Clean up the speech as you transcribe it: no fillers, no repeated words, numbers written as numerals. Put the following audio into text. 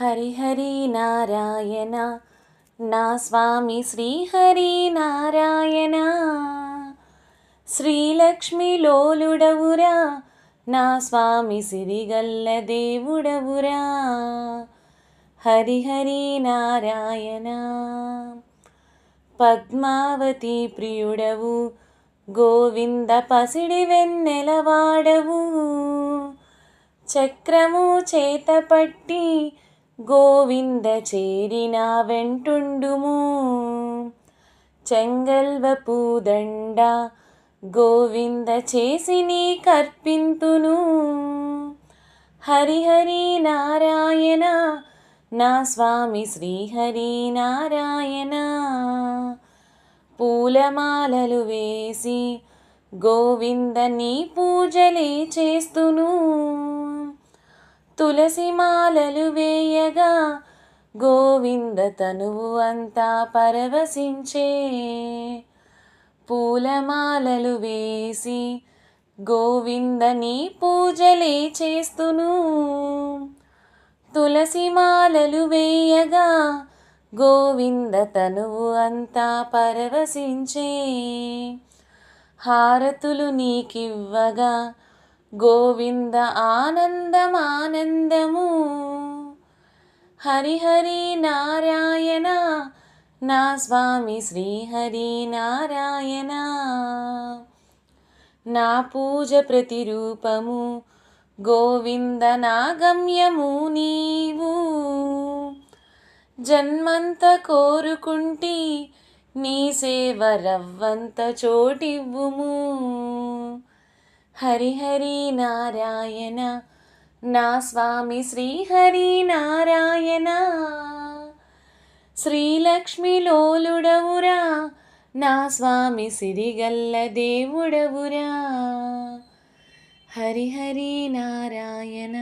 హరి హరి నారాయణ నా స్వామి శ్రీహరి నారాయణ. శ్రీలక్ష్మి లోలుడవురా నా స్వామి సిరిగల్ల దేవుడవురా. హరి హరి నారాయణ. పద్మావతి ప్రియుడవు గోవింద పసిడి వెన్నెలవాడవు. చక్రము చేతపట్టి గోవింద చేరిన వెంటుండుము. చెంగల్వ పూదండ గోవింద చేసి నీ కర్పింతును. హరిహరి నారాయణ నా స్వామి శ్రీహరి నారాయణ. పూలమాలలు వేసి గోవింద నీ పూజలే చేస్తును. తులసి మాలలు వేయగా గోవింద తనువు అంతా పరవశించే. పూలమాలలు వేసి గోవింద నీ పూజలే చేస్తును. తులసి మాలలు వేయగా గోవింద తనువు అంతా పరవశించే. హారతులు నీకివ్వగా గోవింద ఆనందమానందము. హరిహరి నారాయణ నా స్వామి శ్రీహరి నారాయణ. నా పూజ ప్రతిరూపము గోవింద నా గమ్యము నీవు. జన్మంత కోరుకుంటి నీ సేవ రవ్వంత చోటివ్వుము. హరిహరి నారాయణ నా స్వామి శ్రీహరి నారాయణ. శ్రీలక్ష్మి లోలుడవురా నా స్వామి సిరిగల్ల దేవుడవురా. హరిహరి నారాయణ.